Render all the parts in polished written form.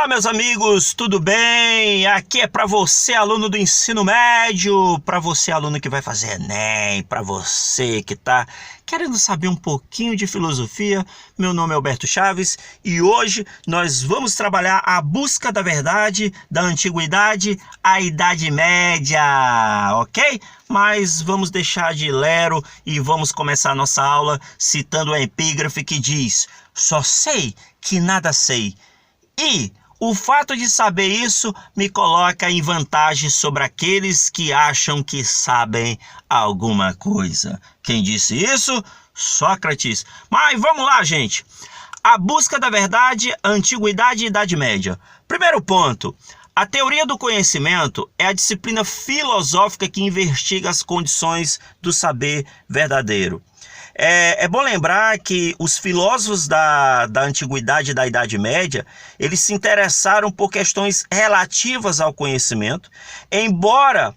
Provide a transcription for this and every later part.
Olá, meus amigos, tudo bem? Aqui é para você, aluno do ensino médio, para você, aluno que vai fazer Enem, para você que está querendo saber um pouquinho de filosofia. Meu nome é Alberto Chaves e hoje nós vamos trabalhar a busca da verdade da antiguidade à Idade Média, ok? Mas vamos deixar de lero e vamos começar a nossa aula citando a epígrafe que diz: só sei que nada sei. E o fato de saber isso me coloca em vantagem sobre aqueles que acham que sabem alguma coisa. Quem disse isso? Sócrates. Mas vamos lá, gente. A busca da verdade, antiguidade e Idade Média. Primeiro ponto. A teoria do conhecimento é a disciplina filosófica que investiga as condições do saber verdadeiro. É bom lembrar que os filósofos da antiguidade e da Idade Média, eles se interessaram por questões relativas ao conhecimento, embora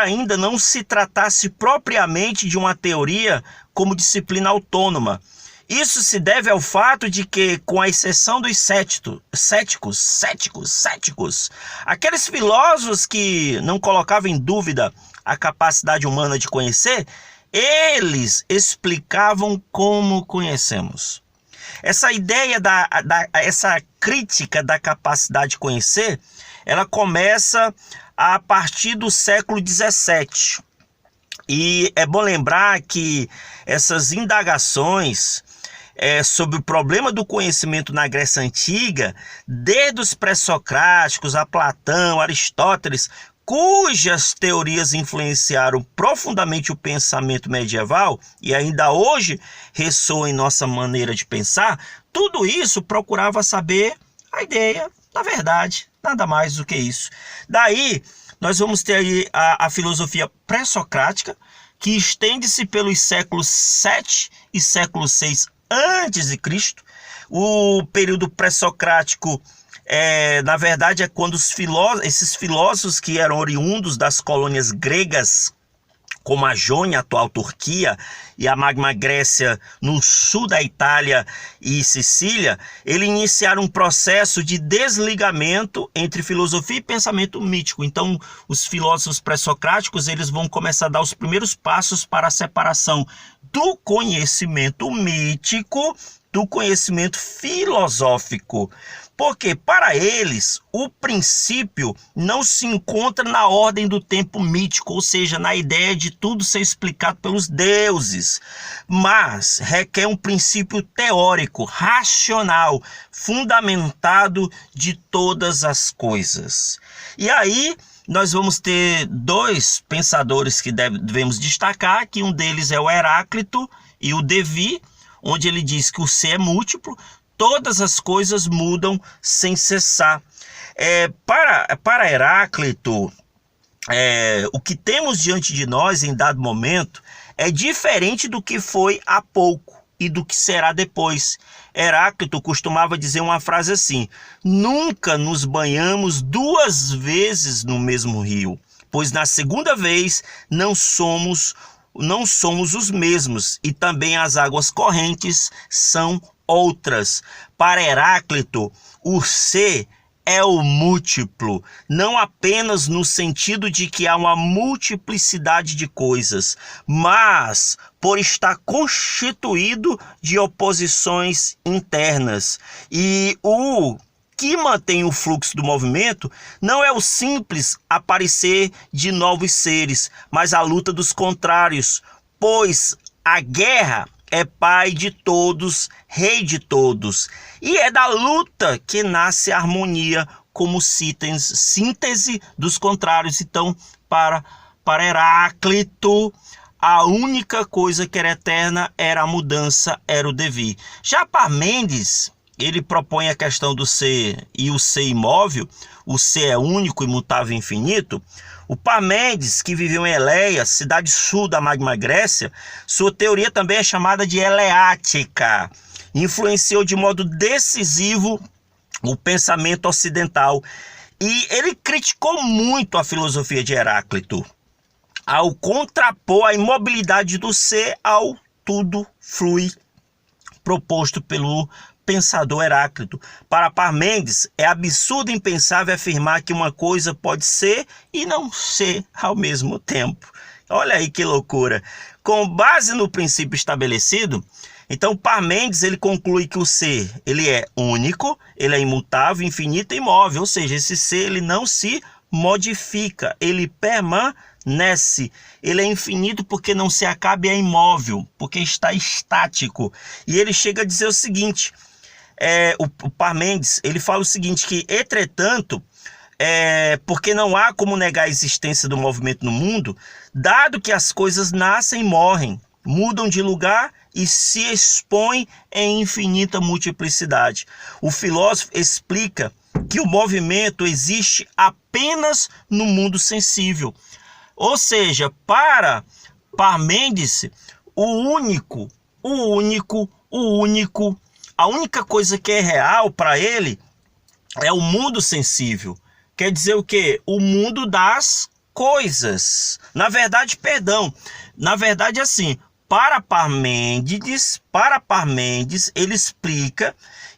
ainda não se tratasse propriamente de uma teoria como disciplina autônoma. Isso se deve ao fato de que, com a exceção dos céticos, aqueles filósofos que não colocavam em dúvida a capacidade humana de conhecer, eles explicavam como conhecemos. Essa ideia, essa crítica da capacidade de conhecer, ela começa a partir do século XVII. E é bom lembrar que essas indagações sobre o problema do conhecimento na Grécia Antiga, desde os pré-socráticos a Platão, Aristóteles, cujas teorias influenciaram profundamente o pensamento medieval e ainda hoje ressoam em nossa maneira de pensar, tudo isso procurava saber a ideia da verdade, nada mais do que isso. Daí, nós vamos ter aí a filosofia pré-socrática, que estende-se pelos séculos 7 e século 6 a.C. O período pré-socrático na verdade, é quando esses filósofos que eram oriundos das colônias gregas, como a Jônia, atual Turquia, e a Magna Grécia no sul da Itália e Sicília, eles iniciaram um processo de desligamento entre filosofia e pensamento mítico. Então, os filósofos pré-socráticos, eles vão começar a dar os primeiros passos para a separação do conhecimento mítico do conhecimento filosófico. Porque, para eles, o princípio não se encontra na ordem do tempo mítico, ou seja, na ideia de tudo ser explicado pelos deuses, mas requer um princípio teórico, racional, fundamentado de todas as coisas. E aí, nós vamos ter dois pensadores que devemos destacar, que um deles é o Heráclito e o Devi, onde ele diz que o ser é múltiplo, todas as coisas mudam sem cessar. Para Heráclito, o que temos diante de nós em dado momento é diferente do que foi há pouco e do que será depois. Heráclito costumava dizer uma frase assim: nunca nos banhamos duas vezes no mesmo rio, pois na segunda vez não somos os mesmos, e também as águas correntes são outras. Para Heráclito, o ser é o múltiplo, não apenas no sentido de que há uma multiplicidade de coisas, mas por estar constituído de oposições internas. E o que mantém o fluxo do movimento não é o simples aparecer de novos seres, mas a luta dos contrários, pois a guerra é pai de todos, rei de todos, e é da luta que nasce a harmonia como síntese dos contrários. Então, para Heráclito, a única coisa que era eterna era a mudança, era o devir. Já Parmênides, ele propõe a questão do ser e o ser imóvel, o ser é único, imutável e infinito. O Parmênides, que viveu em Eleia, cidade sul da Magna Grécia, sua teoria também é chamada de eleática. Influenciou de modo decisivo o pensamento ocidental. E ele criticou muito a filosofia de Heráclito, ao contrapor a imobilidade do ser ao tudo flui proposto pelo pensador Heráclito. Para Parmênides, é absurdo e impensável afirmar que uma coisa pode ser e não ser ao mesmo tempo. Olha aí que loucura. Com base no princípio estabelecido, então Parmênides ele conclui que o ser ele é único, ele é imutável, infinito e imóvel, ou seja, esse ser ele não se modifica, ele permanece. Ele é infinito porque não se acaba e é imóvel, porque está estático. E ele chega a dizer o seguinte, o Parmênides, ele fala o seguinte, que entretanto, porque não há como negar a existência do movimento no mundo, dado que as coisas nascem e morrem, mudam de lugar e se expõem em infinita multiplicidade. O filósofo explica que o movimento existe apenas no mundo sensível. Ou seja, para Parmênides, a única coisa que é real para ele é o mundo sensível. Quer dizer o quê? O mundo das coisas. Na verdade, assim, para Parmênides, ele explica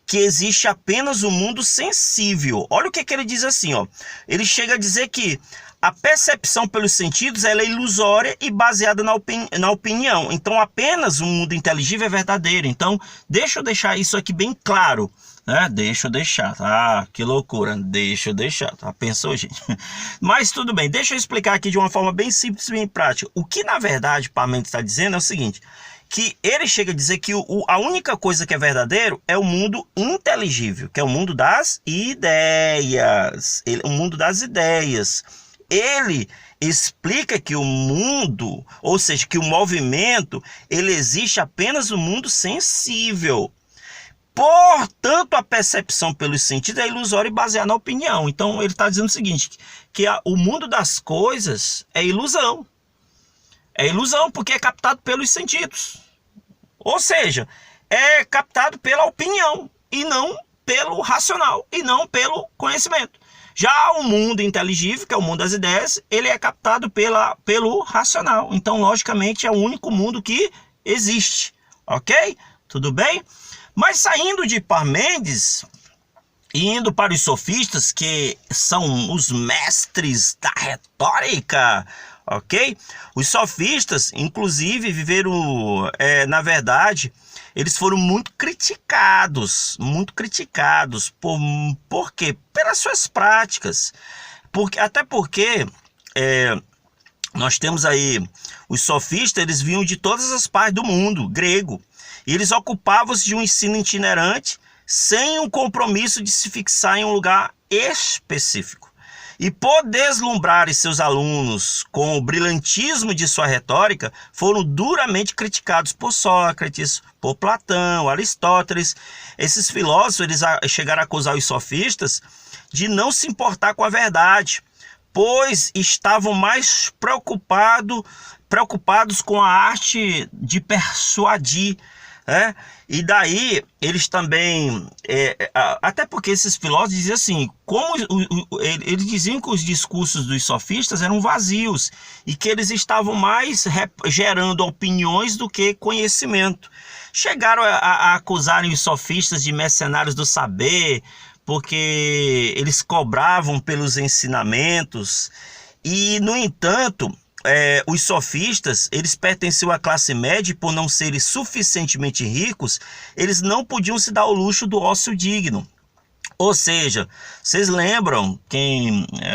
que existe apenas o mundo sensível. Olha o que ele diz assim, ó. Ele chega a dizer que a percepção pelos sentidos ela é ilusória e baseada na opinião. Então, apenas o mundo inteligível é verdadeiro. Então, deixa eu deixar isso aqui bem claro. Deixa eu deixar, tá? Que loucura, deixa eu deixar, tá? Pensou, gente? Mas tudo bem, deixa eu explicar aqui de uma forma bem simples e bem prática. O que, na verdade, Parmênides está dizendo é o seguinte, que ele chega a dizer que a única coisa que é verdadeiro é o mundo inteligível, que é o mundo das ideias. O mundo das ideias. Ele explica que o mundo, ou seja, que o movimento, ele existe apenas no mundo sensível. Portanto, a percepção pelos sentidos é ilusória e baseada na opinião. Então, ele está dizendo o seguinte, que o mundo das coisas é ilusão. É ilusão porque é captado pelos sentidos. Ou seja, é captado pela opinião e não pelo racional e não pelo conhecimento. Já o mundo inteligível, que é o mundo das ideias, ele é captado pelo racional. Então, logicamente, é o único mundo que existe. Ok? Tudo bem? Mas saindo de Parmênides e indo para os sofistas, que são os mestres da retórica, ok? Os sofistas, inclusive, viveram, na verdade, eles foram muito criticados. Por quê? Pelas suas práticas. Até porque nós temos aí, os sofistas, eles vinham de todas as partes do mundo, grego. E eles ocupavam-se de um ensino itinerante sem um compromisso de se fixar em um lugar específico. E por deslumbrarem seus alunos com o brilhantismo de sua retórica, foram duramente criticados por Sócrates, por Platão, Aristóteles. Esses filósofos eles chegaram a acusar os sofistas de não se importar com a verdade, pois estavam mais preocupados com a arte de persuadir. E daí eles também, até porque esses filósofos diziam assim, eles diziam que os discursos dos sofistas eram vazios e que eles estavam mais gerando opiniões do que conhecimento. Chegaram a acusarem os sofistas de mercenários do saber, porque eles cobravam pelos ensinamentos e, no entanto, os sofistas, eles pertenciam à classe média e por não serem suficientemente ricos, eles não podiam se dar o luxo do ócio digno. Ou seja, vocês lembram,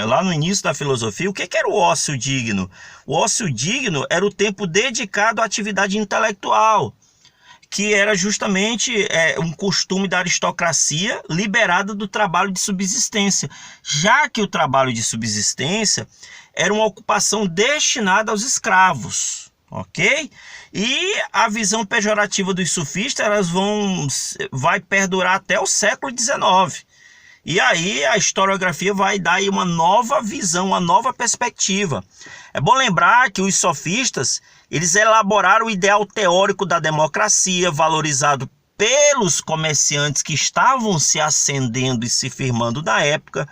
lá no início da filosofia, o que era o ócio digno? O ócio digno era o tempo dedicado à atividade intelectual, que era justamente um costume da aristocracia liberada do trabalho de subsistência, já que o trabalho de subsistência era uma ocupação destinada aos escravos, ok? E a visão pejorativa dos sofistas vai perdurar até o século XIX. E aí a historiografia vai dar aí uma nova visão, uma nova perspectiva. É bom lembrar que os sofistas, eles elaboraram o ideal teórico da democracia, valorizado pelos comerciantes que estavam se ascendendo e se firmando na época,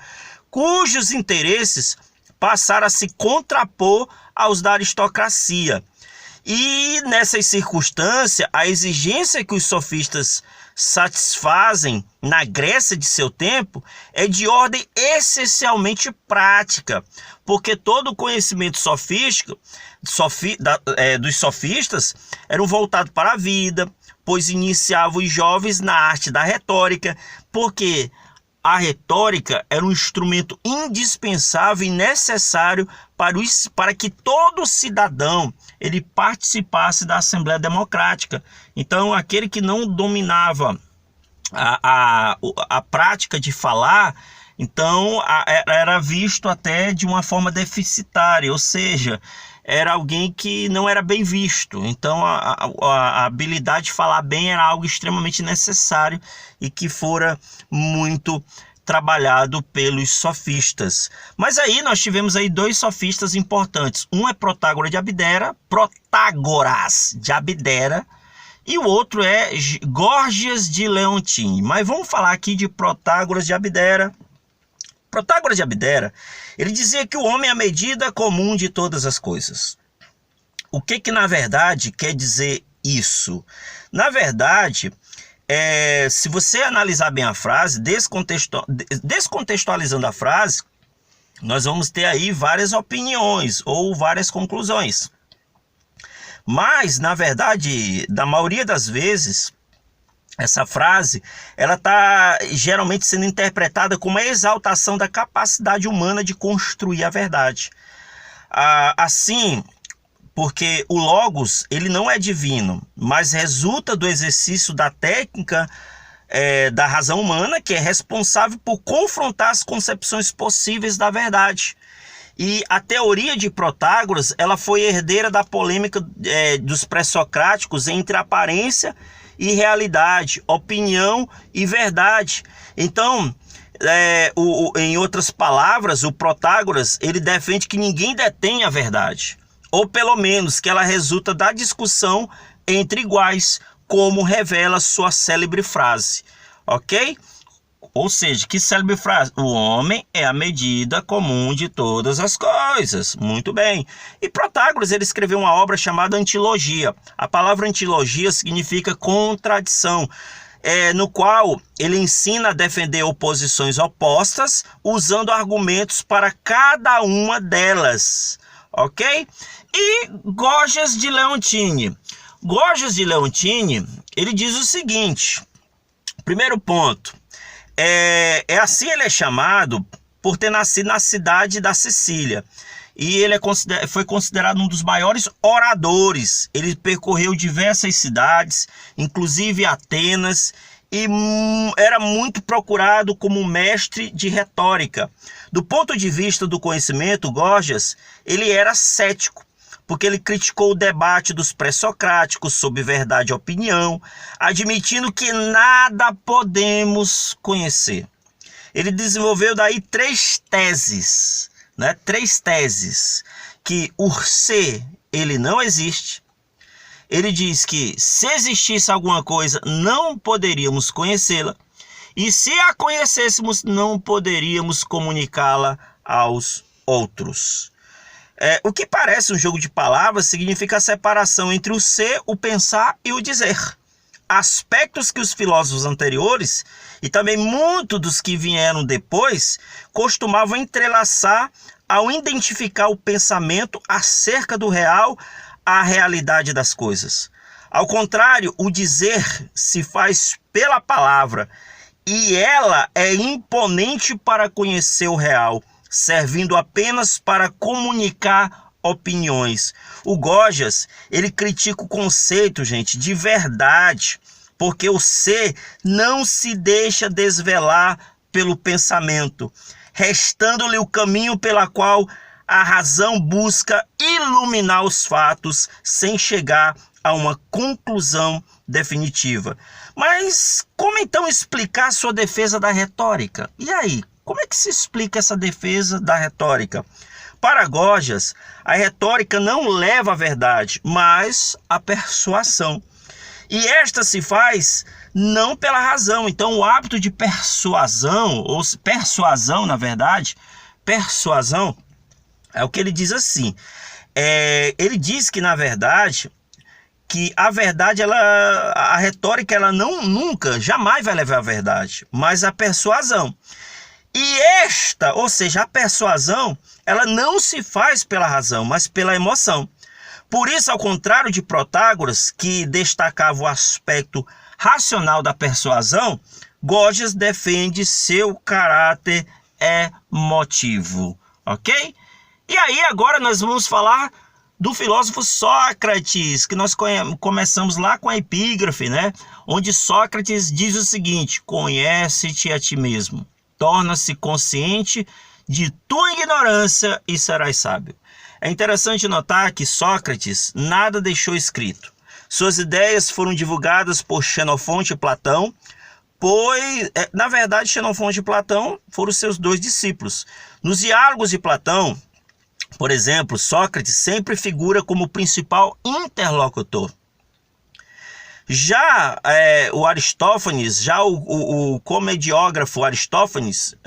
cujos interesses passaram a se contrapor aos da aristocracia. E nessas circunstâncias, a exigência que os sofistas satisfazem na Grécia de seu tempo é de ordem essencialmente prática, porque todo o conhecimento sofístico dos sofistas eram voltados para a vida, pois iniciavam os jovens na arte da retórica, porque a retórica era um instrumento indispensável e necessário para que todo cidadão ele participasse da Assembleia Democrática. Então, aquele que não dominava a prática de falar, então era visto até de uma forma deficitária, ou seja, era alguém que não era bem visto. Então a habilidade de falar bem era algo extremamente necessário e que fora muito trabalhado pelos sofistas. Mas aí nós tivemos aí dois sofistas importantes. Um é Protágoras de Abdera, e o outro é Gorgias de Leontini. Mas vamos falar aqui de Protágoras de Abdera. Protágoras de Abdera, ele dizia que o homem é a medida comum de todas as coisas. O que na verdade quer dizer isso? Na verdade, se você analisar bem a frase, descontextualizando a frase, nós vamos ter aí várias opiniões ou várias conclusões. Mas, na verdade, na maioria das vezes, essa frase, ela está geralmente sendo interpretada como a exaltação da capacidade humana de construir a verdade. Assim, porque o Logos, ele não é divino, mas resulta do exercício da técnica da razão humana, que é responsável por confrontar as concepções possíveis da verdade. E a teoria de Protágoras, ela foi herdeira da polêmica dos pré-socráticos entre aparência e realidade, opinião e verdade. Então, em outras palavras, o Protágoras, ele defende que ninguém detém a verdade, ou pelo menos que ela resulta da discussão entre iguais, como revela sua célebre frase, ok? Ou seja, que célebre frase? O homem é a medida comum de todas as coisas. Muito bem. E Protágoras, ele escreveu uma obra chamada Antilogia. A palavra antilogia significa contradição, no qual ele ensina a defender oposições opostas, usando argumentos para cada uma delas. Ok? E Gorgias de Leontini. Gorgias de Leontini, ele diz o seguinte. Primeiro ponto. Assim ele é chamado por ter nascido na cidade da Sicília. E ele foi considerado um dos maiores oradores. Ele percorreu diversas cidades, inclusive Atenas, e era muito procurado como mestre de retórica. Do ponto de vista do conhecimento, Gorgias, ele era cético, porque ele criticou o debate dos pré-socráticos sobre verdade e opinião, admitindo que nada podemos conhecer. Ele desenvolveu daí três teses, que o ser, ele não existe. Ele diz que se existisse alguma coisa, não poderíamos conhecê-la, e se a conhecêssemos, não poderíamos comunicá-la aos outros. O que parece um jogo de palavras significa a separação entre o ser, o pensar e o dizer. Aspectos que os filósofos anteriores, e também muitos dos que vieram depois, costumavam entrelaçar ao identificar o pensamento acerca do real, a realidade das coisas. Ao contrário, o dizer se faz pela palavra, e ela é imponente para conhecer o real, servindo apenas para comunicar opiniões. O Gorgias, ele critica o conceito, gente, de verdade, porque o ser não se deixa desvelar pelo pensamento, restando-lhe o caminho pela qual a razão busca iluminar os fatos sem chegar a uma conclusão definitiva. Mas como então explicar a sua defesa da retórica? E aí? Como é que se explica essa defesa da retórica? Para Gorgias, a retórica não leva à verdade, mas à persuasão. E esta se faz não pela razão. Então, o hábito de persuasão, ou persuasão, na verdade, persuasão, é o que ele diz assim. Ele diz que, na verdade, que a verdade, a retórica, ela nunca, jamais vai levar à verdade, mas a persuasão. E ou seja, a persuasão, ela não se faz pela razão, mas pela emoção. Por isso, ao contrário de Protágoras, que destacava o aspecto racional da persuasão, Gorgias defende seu caráter emotivo, ok? E aí agora nós vamos falar do filósofo Sócrates, que nós começamos lá com a epígrafe, né? Onde Sócrates diz o seguinte: conhece-te a ti mesmo, torna-se consciente de tua ignorância e serás sábio. É interessante notar que Sócrates nada deixou escrito. Suas ideias foram divulgadas por Xenofonte e Platão, pois, na verdade, Xenofonte e Platão foram seus dois discípulos. Nos diálogos de Platão, por exemplo, Sócrates sempre figura como principal interlocutor. Já o Aristófanes, o comediógrafo Aristófanes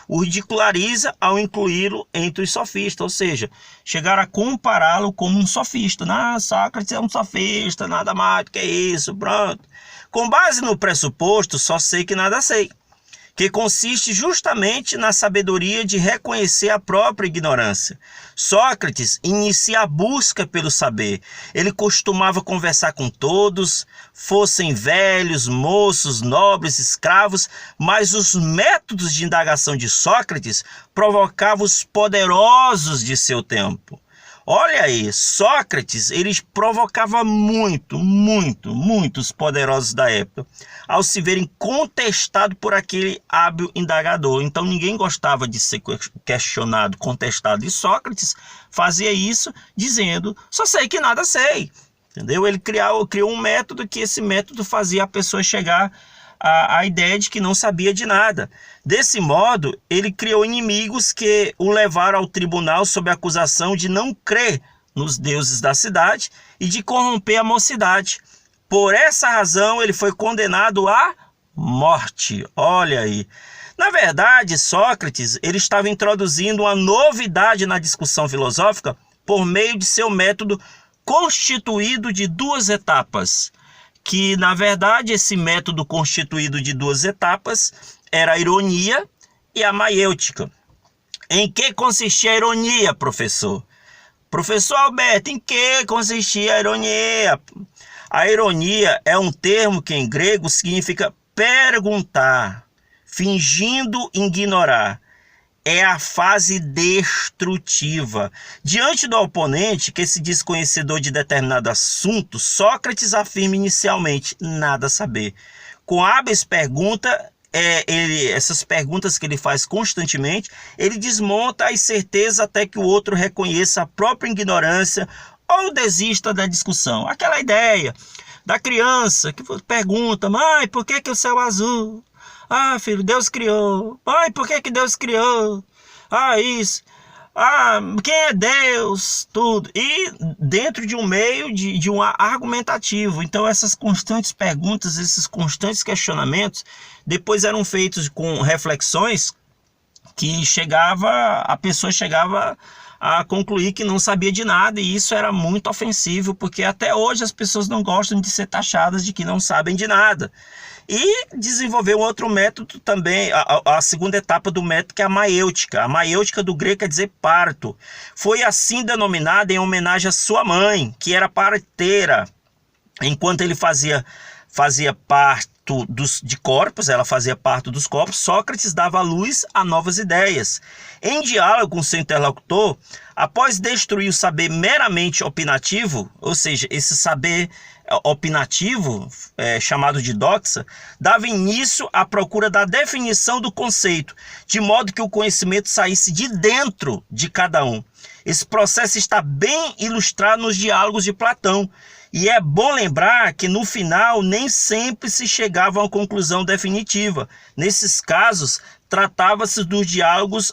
o ridiculariza ao incluí-lo entre os sofistas, ou seja, chegaram a compará-lo como um sofista. Sócrates é um sofista, nada mais do que isso, pronto. Com base no pressuposto, só sei que nada sei, que consiste justamente na sabedoria de reconhecer a própria ignorância. Sócrates inicia a busca pelo saber. Ele costumava conversar com todos, fossem velhos, moços, nobres, escravos, mas os métodos de indagação de Sócrates provocavam os poderosos de seu tempo. Olha aí, Sócrates, ele provocava muitos poderosos da época, ao se verem contestados por aquele hábil indagador. Então ninguém gostava de ser questionado, contestado. E Sócrates fazia isso dizendo: só sei que nada sei. Entendeu? Ele criou um método que esse método fazia a pessoa chegar à ideia de que não sabia de nada. Desse modo, ele criou inimigos que o levaram ao tribunal sob a acusação de não crer nos deuses da cidade e de corromper a mocidade. Por essa razão, ele foi condenado à morte. Olha aí. Na verdade, Sócrates ele estava introduzindo uma novidade na discussão filosófica por meio de seu método constituído de duas etapas. Que, na verdade, esse método constituído de duas etapas era a ironia e a maiêutica. Em que consistia a ironia, professor? Professor Alberto, em que consistia a ironia? A ironia é um termo que em grego significa perguntar, fingindo ignorar. É a fase destrutiva. Diante do oponente, que se diz conhecedor de determinado assunto, Sócrates afirma inicialmente nada saber. Com hábeis perguntas, essas perguntas que ele faz constantemente, ele desmonta as certezas até que o outro reconheça a própria ignorância ou desista da discussão. Aquela ideia da criança que pergunta: mãe, por que o céu é azul? Ah, filho, Deus criou. Pai, por que Deus criou? Ah, isso. Ah, quem é Deus? Tudo. E dentro de um meio de um argumentativo. Então, essas constantes perguntas, esses constantes questionamentos, depois eram feitos com reflexões que a pessoa chegava a concluir que não sabia de nada, e isso era muito ofensivo, porque até hoje as pessoas não gostam de ser taxadas de que não sabem de nada. E desenvolveu outro método também, a segunda etapa do método, que é a maiêutica. A maiêutica do grego quer dizer parto. Foi assim denominada em homenagem à sua mãe, que era parteira. Enquanto ele fazia parto de corpos, ela fazia parto dos corpos, Sócrates dava luz a novas ideias. Em diálogo com seu interlocutor, após destruir o saber meramente opinativo, ou seja, esse saber opinativo, chamado de doxa, dava início à procura da definição do conceito, de modo que o conhecimento saísse de dentro de cada um. Esse processo está bem ilustrado nos diálogos de Platão, e é bom lembrar que no final nem sempre se chegava a uma conclusão definitiva. Nesses casos, tratava-se dos diálogos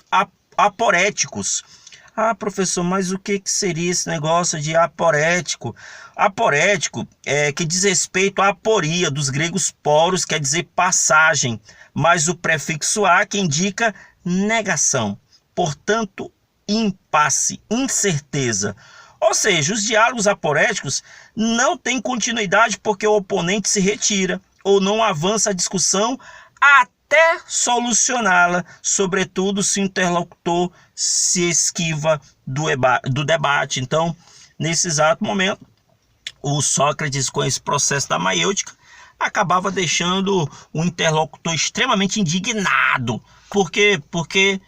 aporéticos. Ah, professor, mas o que seria esse negócio de aporético? Aporético que diz respeito à aporia, dos gregos poros, quer dizer passagem, mas o prefixo a que indica negação. Portanto, impasse, incerteza. Ou seja, os diálogos aporéticos não têm continuidade porque o oponente se retira ou não avança a discussão até solucioná-la, sobretudo se o interlocutor se esquiva do debate. Então, nesse exato momento, o Sócrates, com esse processo da maiêutica, acabava deixando o interlocutor extremamente indignado. Por quê? Porque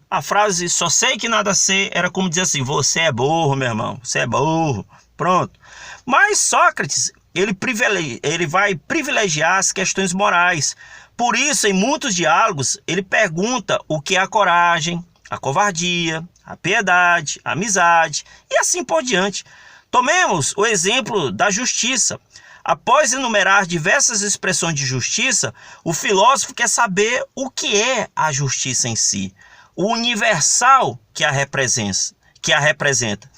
a frase "só sei que nada sei" era como dizer assim: você é burro, meu irmão, você é burro, pronto. Mas Sócrates, ele vai privilegiar as questões morais. Por isso, em muitos diálogos, ele pergunta o que é a coragem, a covardia, a piedade, a amizade e assim por diante. Tomemos o exemplo da justiça. Após enumerar diversas expressões de justiça, o filósofo quer saber o que é a justiça em si, o universal que a representa.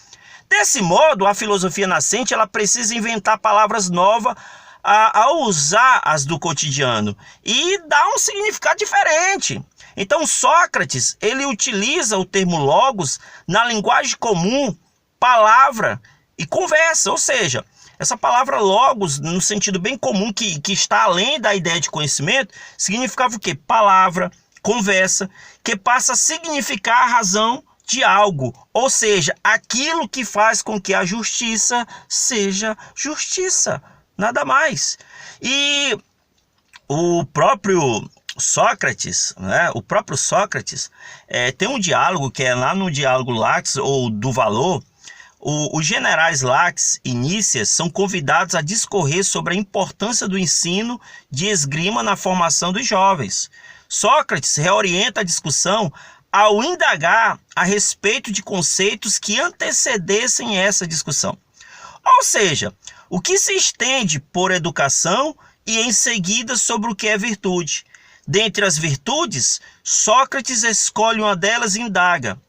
Desse modo, a filosofia nascente ela precisa inventar palavras novas ao usar as do cotidiano e dar um significado diferente. Então, Sócrates ele utiliza o termo logos na linguagem comum, palavra e conversa, ou seja, essa palavra logos, no sentido bem comum, que está além da ideia de conhecimento, significava o quê? Palavra, conversa, que passa a significar a razão de algo, ou seja, aquilo que faz com que a justiça seja justiça, nada mais. E o próprio Sócrates, tem um diálogo que é lá no diálogo Laches ou do Valor. Os generais Laches e Nícias são convidados a discorrer sobre a importância do ensino de esgrima na formação dos jovens. Sócrates reorienta a discussão ao indagar a respeito de conceitos que antecedessem essa discussão. Ou seja, o que se estende por educação e em seguida sobre o que é virtude. Dentre as virtudes, Sócrates escolhe uma delas e indaga: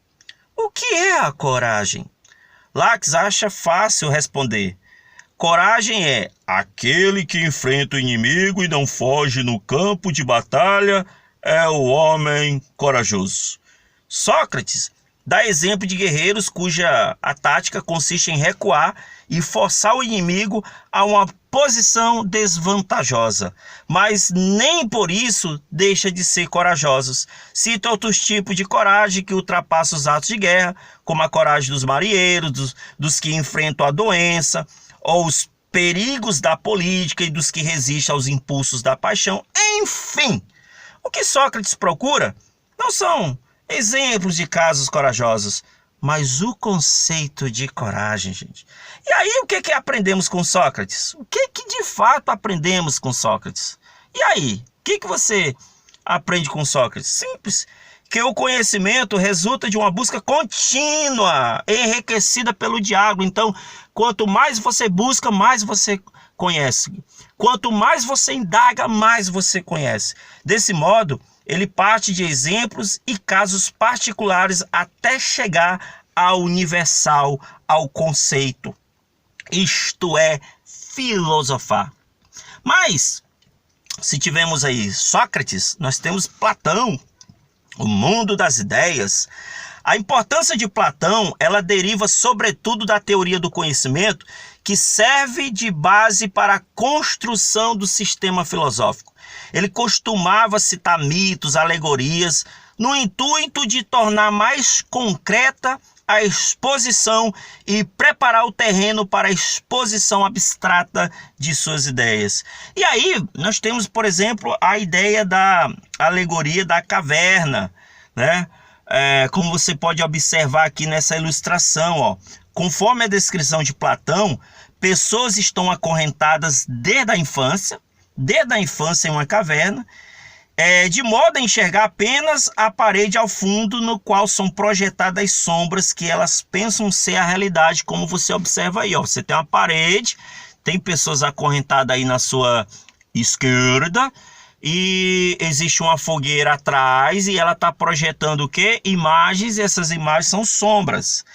o que é a coragem? Laches acha fácil responder: coragem é aquele que enfrenta o inimigo e não foge no campo de batalha, é o homem corajoso. Sócrates dá exemplo de guerreiros cuja a tática consiste em recuar e forçar o inimigo a uma posição desvantajosa, mas nem por isso deixa de ser corajosos. Cita outros tipos de coragem que ultrapassam os atos de guerra, como a coragem dos marinheiros, dos que enfrentam a doença, ou os perigos da política e dos que resistem aos impulsos da paixão. Enfim, o que Sócrates procura não são exemplos de casos corajosos, mas o conceito de coragem, gente. E aí, o que aprendemos com Sócrates? O que de fato aprendemos com Sócrates? E aí, o que você aprende com Sócrates? Simples, que o conhecimento resulta de uma busca contínua, enriquecida pelo diálogo. Então, quanto mais você busca, mais você conhece. Quanto mais você indaga, mais você conhece. Desse modo, ele parte de exemplos e casos particulares até chegar ao universal, ao conceito. Isto é filosofar. Mas, se tivermos aí Sócrates, nós temos Platão, o mundo das ideias. A importância de Platão, ela deriva sobretudo da teoria do conhecimento, que serve de base para a construção do sistema filosófico. Ele costumava citar mitos, alegorias, no intuito de tornar mais concreta a exposição e preparar o terreno para a exposição abstrata de suas ideias. E aí nós temos, por exemplo, a ideia da alegoria da caverna, né? Como você pode observar aqui nessa ilustração, ó. Conforme a descrição de Platão, pessoas estão acorrentadas desde a infância em uma caverna, de modo a enxergar apenas a parede ao fundo, no qual são projetadas sombras que elas pensam ser a realidade, como você observa aí, ó. Você tem uma parede, tem pessoas acorrentadas aí na sua esquerda, e existe uma fogueira atrás, e ela está projetando o quê? Imagens, e essas imagens são sombras.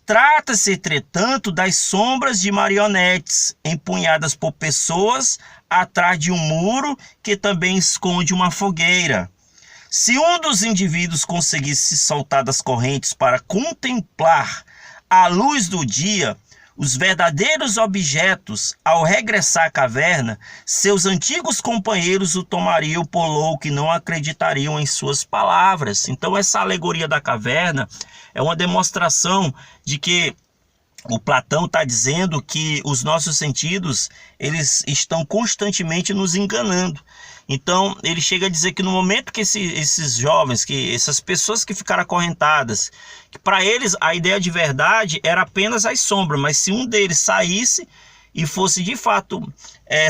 Trata-se, entretanto, das sombras de marionetes empunhadas por pessoas atrás de um muro que também esconde uma fogueira. Se um dos indivíduos conseguisse se soltar das correntes para contemplar À luz do dia, os verdadeiros objetos, ao regressar à caverna, seus antigos companheiros o tomariam por louco e não acreditariam em suas palavras. Então, essa alegoria da caverna é uma demonstração de que o Platão está dizendo que os nossos sentidos, eles estão constantemente nos enganando. Então, ele chega a dizer que no momento que esses jovens, que essas pessoas que ficaram acorrentadas, que para eles a ideia de verdade era apenas as sombras, mas se um deles saísse e fosse de fato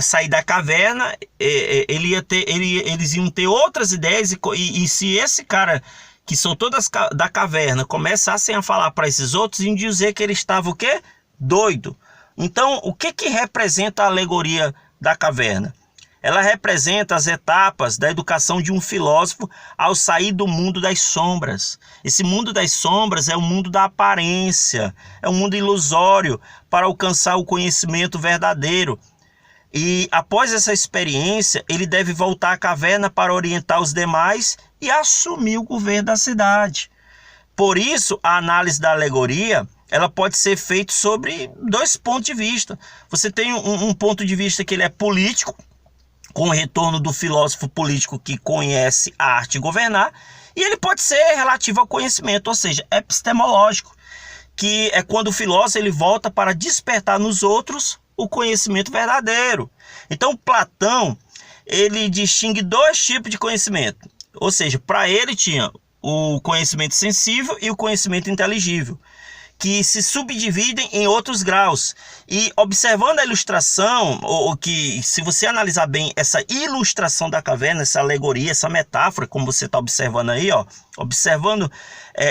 sair da caverna, eles iam ter outras ideias, e se esse cara que soltou da caverna começassem a falar para esses outros, iam dizer que ele estava o quê? Doido. Então, o que representa a alegoria da caverna? Ela representa as etapas da educação de um filósofo ao sair do mundo das sombras. Esse mundo das sombras é o mundo da aparência, é um mundo ilusório para alcançar o conhecimento verdadeiro. E após essa experiência, ele deve voltar à caverna para orientar os demais e assumir o governo da cidade. Por isso, a análise da alegoria, ela pode ser feita sobre dois pontos de vista. Você tem um ponto de vista que ele é político, com o retorno do filósofo político que conhece a arte de governar, e ele pode ser relativo ao conhecimento, ou seja, epistemológico, que é quando o filósofo ele volta para despertar nos outros o conhecimento verdadeiro. Então, Platão, ele distingue dois tipos de conhecimento, ou seja, para ele tinha o conhecimento sensível e o conhecimento inteligível, que se subdividem em outros graus. E observando a ilustração, ou que se você analisar bem essa ilustração da caverna, essa alegoria, essa metáfora, como você está observando aí, observando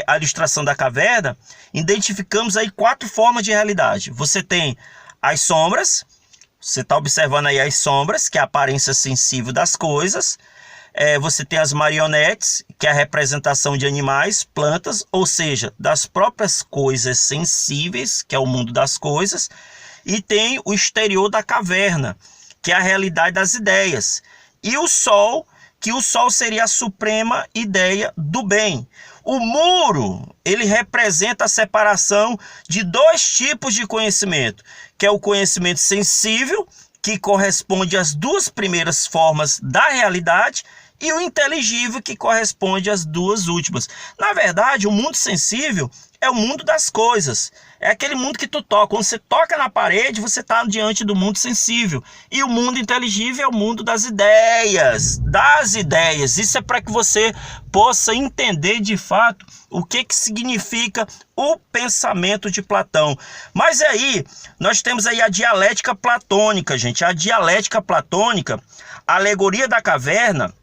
a ilustração da caverna, identificamos aí 4 formas de realidade. Você tem as sombras, você está observando aí as sombras, que é a aparência sensível das coisas. Você tem as marionetes, que é a representação de animais, plantas, ou seja, das próprias coisas sensíveis, que é o mundo das coisas. E tem o exterior da caverna, que é a realidade das ideias. E o sol, que o sol seria a suprema ideia do bem. O muro, ele representa a separação de 2 tipos de conhecimento, que é o conhecimento sensível, que corresponde às 2 primeiras formas da realidade, e o inteligível, que corresponde às 2 últimas. Na verdade, o mundo sensível é o mundo das coisas. É aquele mundo que tu toca. Quando você toca na parede, você está diante do mundo sensível. E o mundo inteligível é o mundo das ideias. Das ideias. Isso é para que você possa entender de fato o que significa o pensamento de Platão. Mas aí, nós temos aí a dialética platônica, gente. A dialética platônica, a alegoria da caverna,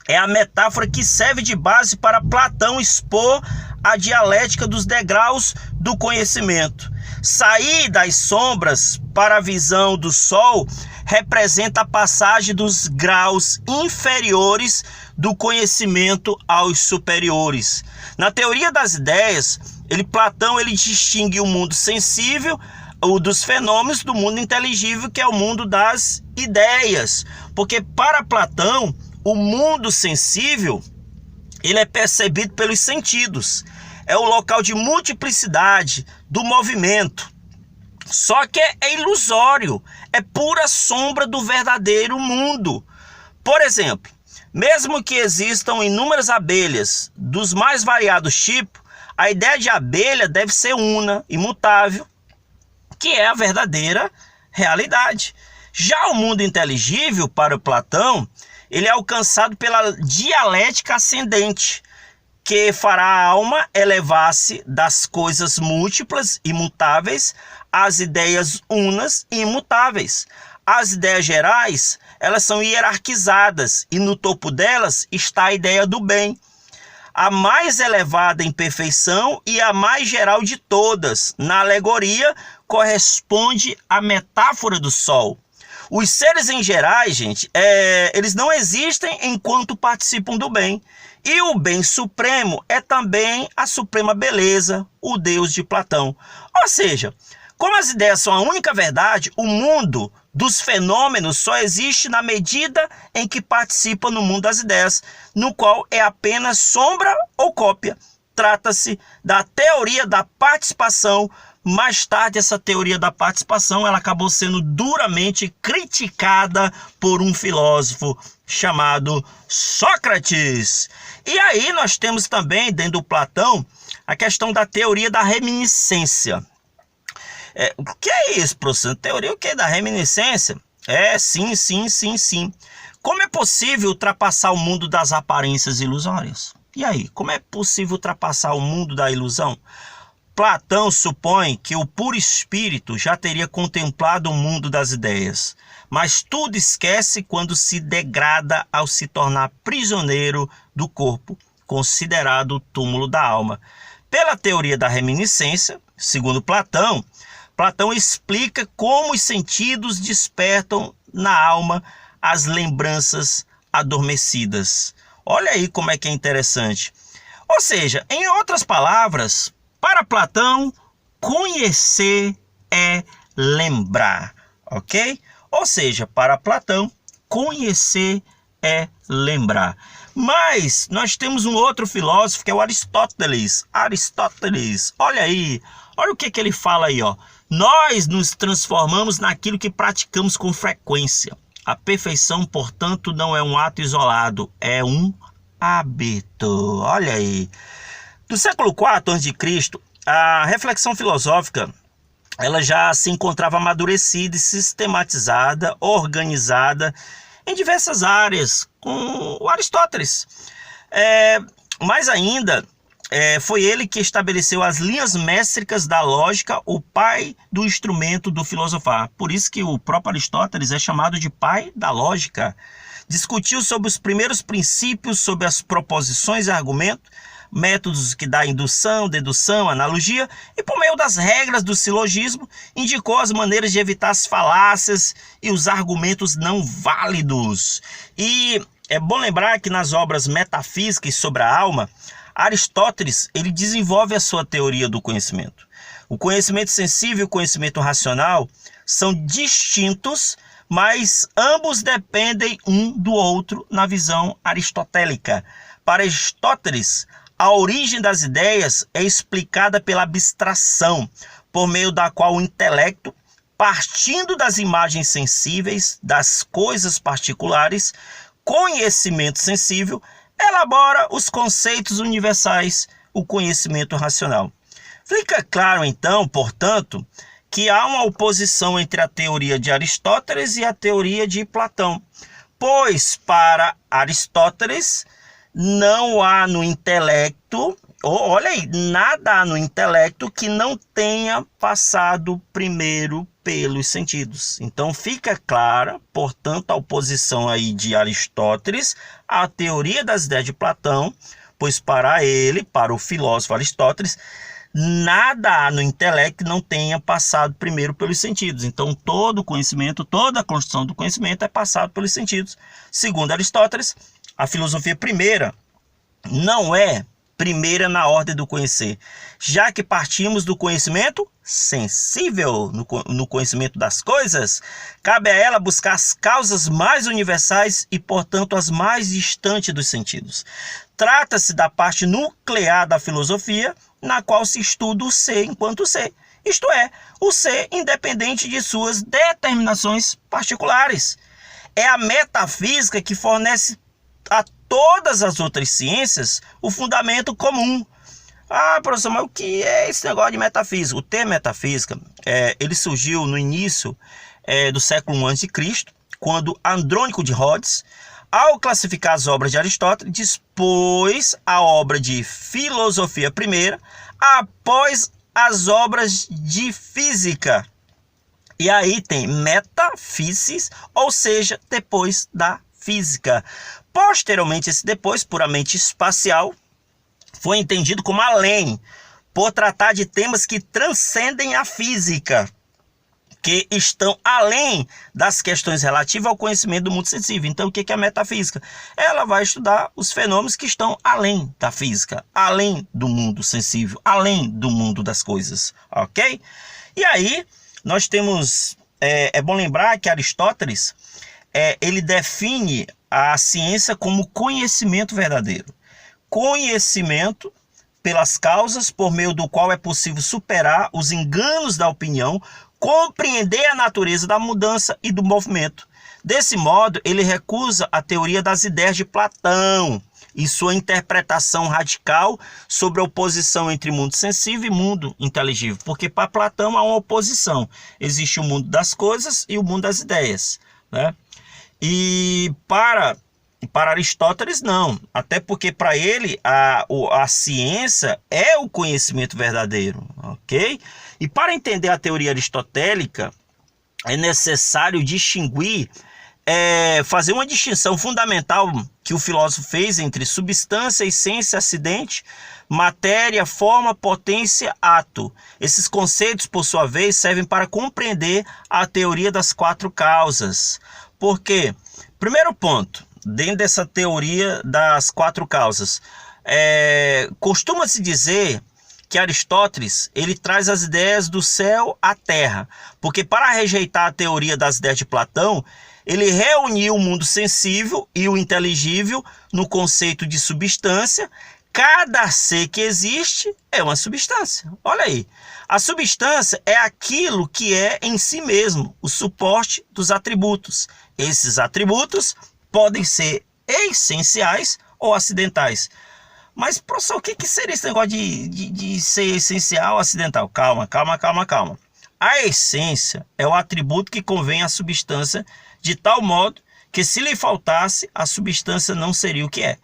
é a metáfora que serve de base para Platão expor a dialética dos degraus do conhecimento. Sair das sombras para a visão do sol representa a passagem dos graus inferiores do conhecimento aos superiores. Na teoria das ideias, Platão distingue o mundo sensível, o dos fenômenos, do mundo inteligível, que é o mundo das ideias. Porque para Platão, o mundo sensível, ele é percebido pelos sentidos. É o local de multiplicidade do movimento. Só que é ilusório, é pura sombra do verdadeiro mundo. Por exemplo, mesmo que existam inúmeras abelhas dos mais variados tipos, a ideia de abelha deve ser una, imutável, que é a verdadeira realidade. Já o mundo inteligível, para o Platão, ele é alcançado pela dialética ascendente, que fará a alma elevar-se das coisas múltiplas, imutáveis, às ideias unas e imutáveis. As ideias gerais, elas são hierarquizadas, e no topo delas está a ideia do bem, a mais elevada em perfeição e a mais geral de todas. Na alegoria, corresponde à metáfora do sol. Os seres em gerais, gente, eles não existem enquanto participam do bem. E o bem supremo é também a suprema beleza, o Deus de Platão. Ou seja, como as ideias são a única verdade, o mundo dos fenômenos só existe na medida em que participa no mundo das ideias, no qual é apenas sombra ou cópia. Trata-se da teoria da participação. Mais tarde, essa teoria da participação ela acabou sendo duramente criticada por um filósofo chamado Sócrates. E aí nós temos também, dentro do Platão, a questão da teoria da reminiscência. O que é isso, professor? Teoria o que? Da reminiscência? Sim. Como é possível ultrapassar o mundo das aparências ilusórias? E aí, como é possível ultrapassar o mundo da ilusão? Platão supõe que o puro espírito já teria contemplado o mundo das ideias, mas tudo esquece quando se degrada ao se tornar prisioneiro do corpo, considerado o túmulo da alma. Pela teoria da reminiscência, segundo Platão, Platão explica como os sentidos despertam na alma as lembranças adormecidas. Olha aí como é que é interessante. Ou seja, em outras palavras, para Platão, conhecer é lembrar, ok? Ou seja, para Platão, conhecer é lembrar. Mas nós temos um outro filósofo que é o Aristóteles. Olha aí, olha o que ele fala aí, ó. Nós nos transformamos naquilo que praticamos com frequência. A perfeição, portanto, não é um ato isolado, é um hábito. Olha aí. Do século IV a.C., a reflexão filosófica ela já se encontrava amadurecida e sistematizada, organizada em diversas áreas, com o Aristóteles. Mais ainda, foi ele que estabeleceu as linhas métricas da lógica, o pai do instrumento do filosofar. Por isso que o próprio Aristóteles é chamado de pai da lógica. Discutiu sobre os primeiros princípios, sobre as proposições e argumentos, métodos que dá indução, dedução, analogia, e por meio das regras do silogismo, indicou as maneiras de evitar as falácias e os argumentos não válidos. E é bom lembrar que nas obras metafísicas sobre a alma, Aristóteles ele desenvolve a sua teoria do conhecimento. O conhecimento sensível e o conhecimento racional são distintos, mas ambos dependem um do outro na visão aristotélica. Para Aristóteles, a origem das ideias é explicada pela abstração, por meio da qual o intelecto, partindo das imagens sensíveis, das coisas particulares, conhecimento sensível, elabora os conceitos universais, o conhecimento racional. Fica claro, então, portanto, que há uma oposição entre a teoria de Aristóteles e a teoria de Platão, pois para Aristóteles não há no intelecto, olha aí, nada há no intelecto que não tenha passado primeiro pelos sentidos. Então fica clara, portanto, a oposição aí de Aristóteles à teoria das ideias de Platão, pois para ele, para o filósofo Aristóteles, nada há no intelecto que não tenha passado primeiro pelos sentidos. Então todo o conhecimento, toda a construção do conhecimento é passado pelos sentidos. Segundo Aristóteles, a filosofia primeira não é primeira na ordem do conhecer, já que partimos do conhecimento sensível, no conhecimento das coisas, cabe a ela buscar as causas mais universais e, portanto, as mais distantes dos sentidos. Trata-se da parte nuclear da filosofia, na qual se estuda o ser enquanto ser, isto é, o ser independente de suas determinações particulares. É a metafísica que fornece a todas as outras ciências o fundamento comum. Ah, professor, mas o que é esse negócio de metafísica? O termo metafísica, ele surgiu no início do século I a.C., quando Andrônico de Rhodes, ao classificar as obras de Aristóteles, dispôs a obra de filosofia primeira após as obras de física. E aí tem metafísis, ou seja, depois da física. Posteriormente, esse depois, puramente espacial, foi entendido como além, por tratar de temas que transcendem a física, que estão além das questões relativas ao conhecimento do mundo sensível. Então, o que é a metafísica? Ela vai estudar os fenômenos que estão além da física, além do mundo sensível, além do mundo das coisas, ok? E aí, nós temos, é bom lembrar que Aristóteles, ele define a ciência como conhecimento verdadeiro. Conhecimento pelas causas por meio do qual é possível superar os enganos da opinião, compreender a natureza da mudança e do movimento. Desse modo, ele recusa a teoria das ideias de Platão e sua interpretação radical sobre a oposição entre mundo sensível e mundo inteligível, porque para Platão há uma oposição. Existe o mundo das coisas e o mundo das ideias, né? E para Aristóteles não, até porque para ele a ciência é o conhecimento verdadeiro, ok? E para entender a teoria aristotélica é necessário distinguir, fazer uma distinção fundamental que o filósofo fez entre substância, essência, acidente, matéria, forma, potência, ato. Esses conceitos, por sua vez, servem para compreender a teoria das quatro causas. Por quê? Primeiro ponto, dentro dessa teoria das quatro causas, costuma-se dizer que Aristóteles ele traz as ideias do céu à terra, porque para rejeitar a teoria das ideias de Platão, ele reuniu o mundo sensível e o inteligível no conceito de substância. Cada ser que existe é uma substância. Olha aí. A substância é aquilo que é em si mesmo, o suporte dos atributos. Esses atributos podem ser essenciais ou acidentais. Mas, professor, o que seria esse negócio de ser essencial ou acidental? Calma. A essência é o atributo que convém à substância de tal modo que se lhe faltasse, a substância não seria o que é.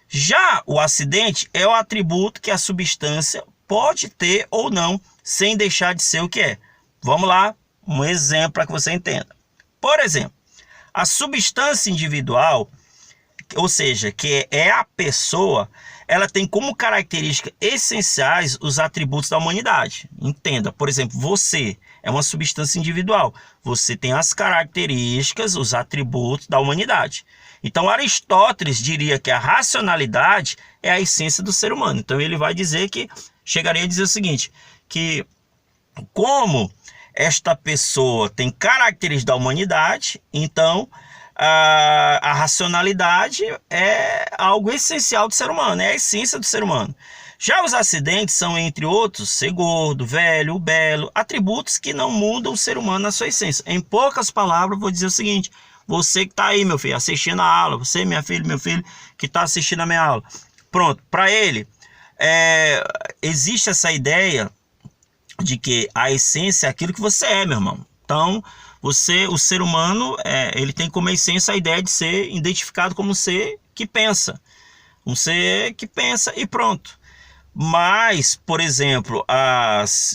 Já o acidente é o atributo que a substância pode ter ou não, sem deixar de ser o que é. Vamos lá, um exemplo para que você entenda. Por exemplo, a substância individual, ou seja, que é a pessoa, ela tem como características essenciais os atributos da humanidade. Entenda, por exemplo, você é uma substância individual. Você tem as características, os atributos da humanidade. Então, Aristóteles diria que a racionalidade é a essência do ser humano. Então, ele vai dizer que, chegaria a dizer o seguinte, que como esta pessoa tem características da humanidade, então a racionalidade é algo essencial do ser humano, é a essência do ser humano. Já os acidentes são, entre outros, ser gordo, velho, belo, atributos que não mudam o ser humano na sua essência. Em poucas palavras, vou dizer o seguinte: você que está aí, meu filho, assistindo a aula, você, minha filha, meu filho, que está assistindo a minha aula, pronto, para ele, existe essa ideia de que a essência é aquilo que você é, meu irmão. Então, o ser humano, ele tem como essência a ideia de ser identificado como um ser que pensa. Um ser que pensa e pronto. Mas, por exemplo,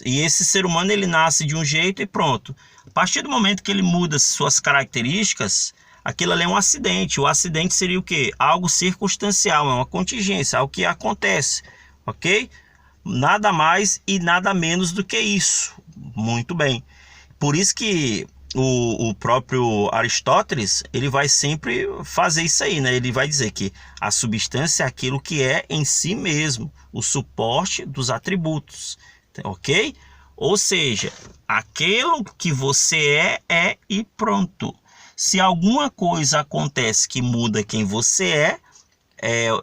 e esse ser humano ele nasce de um jeito e pronto. A partir do momento que ele muda suas características, aquilo ali é um acidente. O acidente seria o quê? Algo circunstancial, é uma contingência, algo que acontece, ok? Nada mais e nada menos do que isso. Muito bem. Por isso que o próprio Aristóteles, ele vai sempre fazer isso aí, né? Ele vai dizer que a substância é aquilo que é em si mesmo, o suporte dos atributos, ok? Ou seja, aquilo que você é e pronto. Se alguma coisa acontece que muda quem você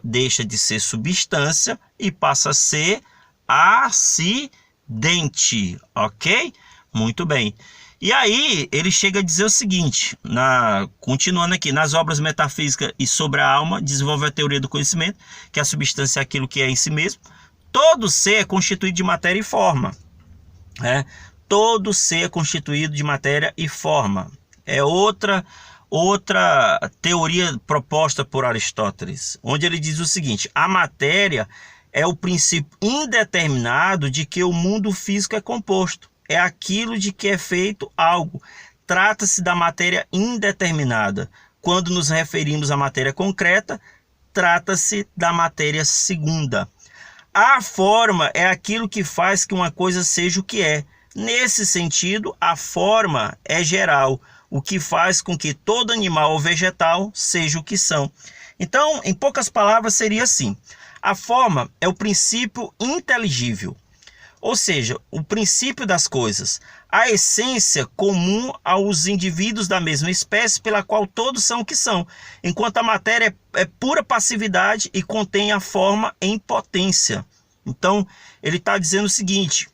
deixa de ser substância e passa a ser acidente, ok? Muito bem. E aí ele chega a dizer o seguinte, continuando aqui, nas obras Metafísica e sobre a Alma, desenvolve a teoria do conhecimento, que a substância é aquilo que é em si mesmo. Todo ser é constituído de matéria e forma. Todo ser é constituído de matéria e forma. É outra teoria proposta por Aristóteles, onde ele diz o seguinte: a matéria é o princípio indeterminado de que o mundo físico é composto. É aquilo de que é feito algo. Trata-se da matéria indeterminada. Quando nos referimos à matéria concreta, trata-se da matéria segunda. A forma é aquilo que faz que uma coisa seja o que é. Nesse sentido, a forma é geral, o que faz com que todo animal ou vegetal seja o que são. Então, em poucas palavras, seria assim: a forma é o princípio inteligível. Ou seja, o princípio das coisas, a essência comum aos indivíduos da mesma espécie, pela qual todos são o que são, enquanto a matéria é pura passividade e contém a forma em potência. Então, ele está dizendo o seguinte,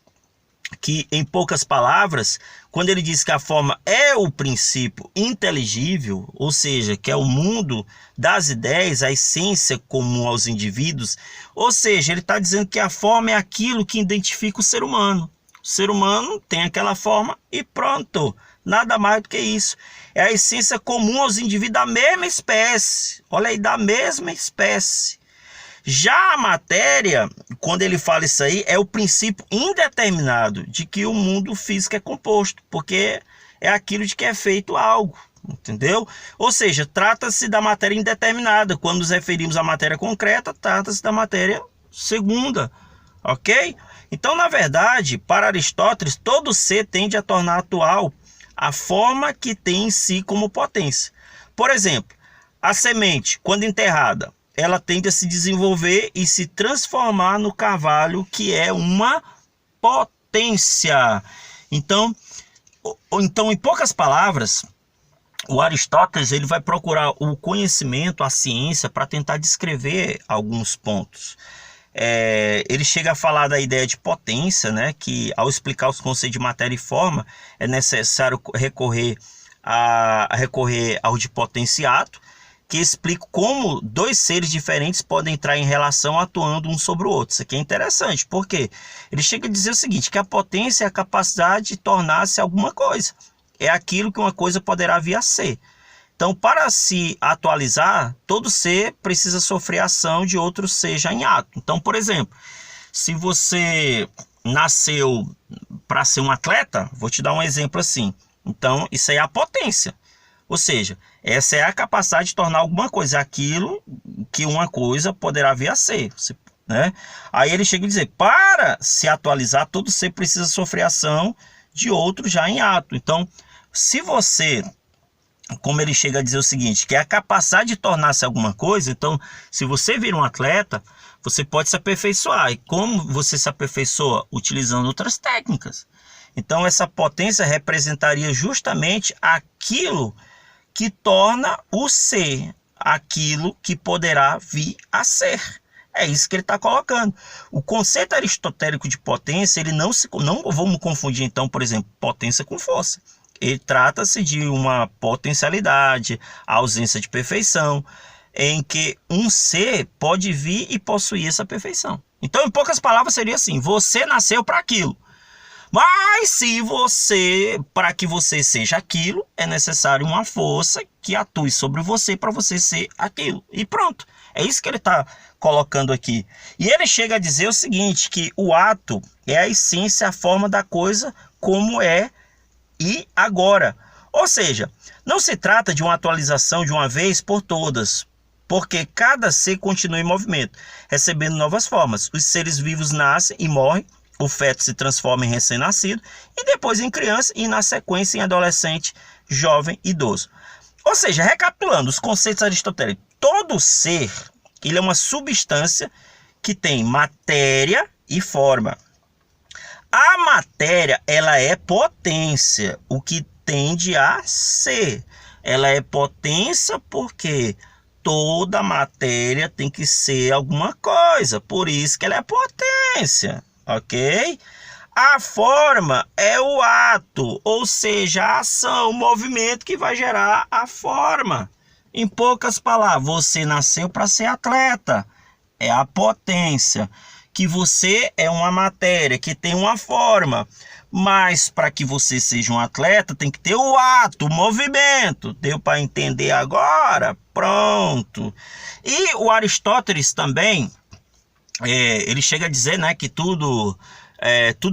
que em poucas palavras, quando ele diz que a forma é o princípio inteligível, ou seja, que é o mundo das ideias, a essência comum aos indivíduos, ou seja, ele está dizendo que a forma é aquilo que identifica o ser humano. O ser humano tem aquela forma e pronto, nada mais do que isso. É a essência comum aos indivíduos da mesma espécie, olha aí, da mesma espécie. Já a matéria, quando ele fala isso aí, é o princípio indeterminado de que o mundo físico é composto, porque é aquilo de que é feito algo, entendeu? Ou seja, trata-se da matéria indeterminada. Quando nos referimos à matéria concreta, trata-se da matéria segunda, ok? Então, na verdade, para Aristóteles, todo ser tende a tornar atual a forma que tem em si como potência. Por exemplo, a semente, quando enterrada, ela tende a se desenvolver e se transformar no carvalho, que é uma potência. Então, em poucas palavras, o Aristóteles ele vai procurar o conhecimento, a ciência, para tentar descrever alguns pontos. Ele chega a falar da ideia de potência, né, que ao explicar os conceitos de matéria e forma, é necessário recorrer ao de potenciato, que explica como dois seres diferentes podem entrar em relação atuando um sobre o outro. Isso aqui é interessante, porque ele chega a dizer o seguinte, que a potência é a capacidade de tornar-se alguma coisa. É aquilo que uma coisa poderá vir a ser. Então, para se atualizar, todo ser precisa sofrer a ação de outro ser já em ato. Então, por exemplo, se você nasceu para ser um atleta, vou te dar um exemplo assim. Então, isso aí é a potência. Ou seja, essa é a capacidade de tornar alguma coisa aquilo que uma coisa poderá vir a ser, né? Aí ele chega a dizer, para se atualizar, todo ser precisa sofrer ação de outro já em ato. Então, se você, como ele chega a dizer o seguinte, que é a capacidade de tornar-se alguma coisa, então, se você vira um atleta, você pode se aperfeiçoar. E como você se aperfeiçoa? Utilizando outras técnicas. Então, essa potência representaria justamente aquilo que torna o ser aquilo que poderá vir a ser. É isso que ele está colocando. O conceito aristotélico de potência, ele não vamos confundir então, por exemplo, potência com força. Ele trata-se de uma potencialidade, a ausência de perfeição, em que um ser pode vir e possuir essa perfeição. Então, em poucas palavras, seria assim, você nasceu para aquilo. Mas se para que você seja aquilo, é necessário uma força que atue sobre você para você ser aquilo. E pronto, é isso que ele está colocando aqui. E ele chega a dizer o seguinte, que o ato é a essência, a forma da coisa como é e agora. Ou seja, não se trata de uma atualização de uma vez por todas, porque cada ser continua em movimento, recebendo novas formas. Os seres vivos nascem e morrem, o feto se transforma em recém-nascido e depois em criança e na sequência em adolescente, jovem, idoso. Ou seja, recapitulando os conceitos aristotélicos, todo ser ele é uma substância que tem matéria e forma. A matéria ela é potência, o que tende a ser. Ela é potência porque toda matéria tem que ser alguma coisa, por isso que ela é potência. Ok? A forma é o ato, ou seja, a ação, o movimento que vai gerar a forma. Em poucas palavras, você nasceu para ser atleta, é a potência. Que você é uma matéria que tem uma forma, mas para que você seja um atleta tem que ter o ato, o movimento. Deu para entender agora? Pronto. E o Aristóteles também, ele chega a dizer, né, que tudo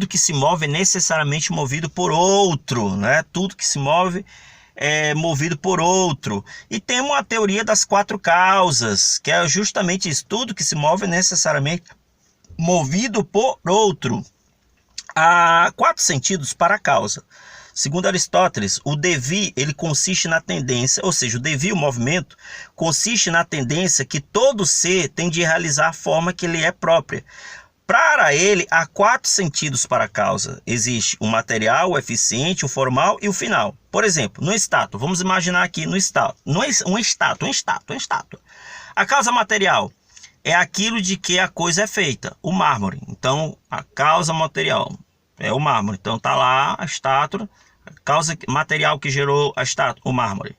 que se move é necessariamente movido por outro, né? Tudo que se move é movido por outro. E tem uma teoria das 4 causas, que é justamente isso, tudo que se move é necessariamente movido por outro. Há 4 sentidos para a causa. Segundo Aristóteles, o devir ele consiste na tendência, ou seja, o devir, o movimento, consiste na tendência que todo ser tem de realizar a forma que lhe é própria. Para ele, há 4 sentidos para a causa. Existe o material, o eficiente, o formal e o final. Por exemplo, no estátua, vamos imaginar aqui no estátua, uma estátua. A causa material é aquilo de que a coisa é feita, o mármore. Então, a causa material é o mármore. Então, está lá a estátua, a causa material que gerou a estátua, o mármore.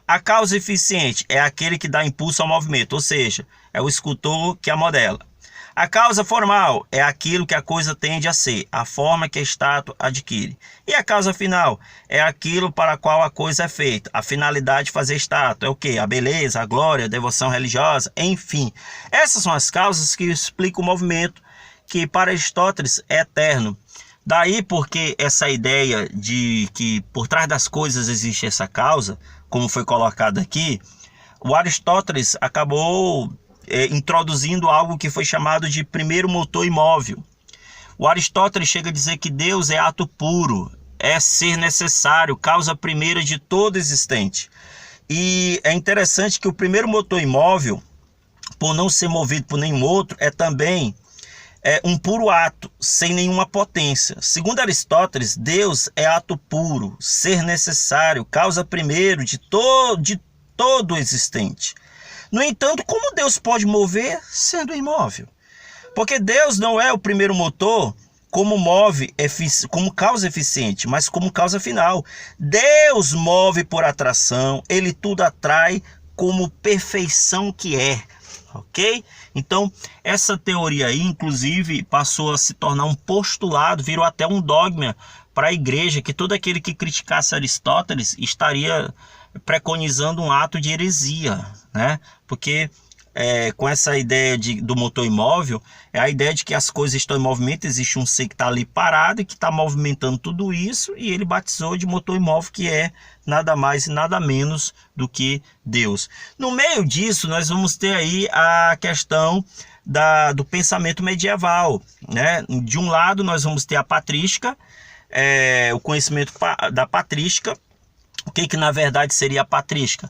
A causa eficiente é aquele que dá impulso ao movimento, ou seja, é o escultor que a modela. A causa formal é aquilo que a coisa tende a ser, a forma que a estátua adquire. E a causa final é aquilo para a qual a coisa é feita. A finalidade de fazer estátua é o quê? A beleza, a glória, a devoção religiosa, enfim. Essas são as causas que explicam o movimento, que para Aristóteles é eterno. Daí porque essa ideia de que por trás das coisas existe essa causa, como foi colocado aqui, o Aristóteles acabou introduzindo algo que foi chamado de primeiro motor imóvel. O Aristóteles chega a dizer que Deus é ato puro, é ser necessário, causa primeira de todo existente. E é interessante que o primeiro motor imóvel, por não ser movido por nenhum outro, é também um puro ato, sem nenhuma potência. Segundo Aristóteles, Deus é ato puro, ser necessário, causa primeiro de todo existente. No entanto, como Deus pode mover sendo imóvel? Porque Deus não é o primeiro motor como como causa eficiente, mas como causa final. Deus move por atração, ele tudo atrai como perfeição que é. Ok? Então, essa teoria aí, inclusive, passou a se tornar um postulado, virou até um dogma para a igreja, que todo aquele que criticasse Aristóteles estaria preconizando um ato de heresia, né? Porque com essa ideia do motor imóvel, é a ideia de que as coisas estão em movimento, existe um ser que está ali parado e que está movimentando tudo isso, e ele batizou de motor imóvel, que é nada mais e nada menos do que Deus. No meio disso, nós vamos ter aí a questão do pensamento medieval, né? De um lado, nós vamos ter a patrística, o conhecimento da patrística. O que na verdade seria a patrística?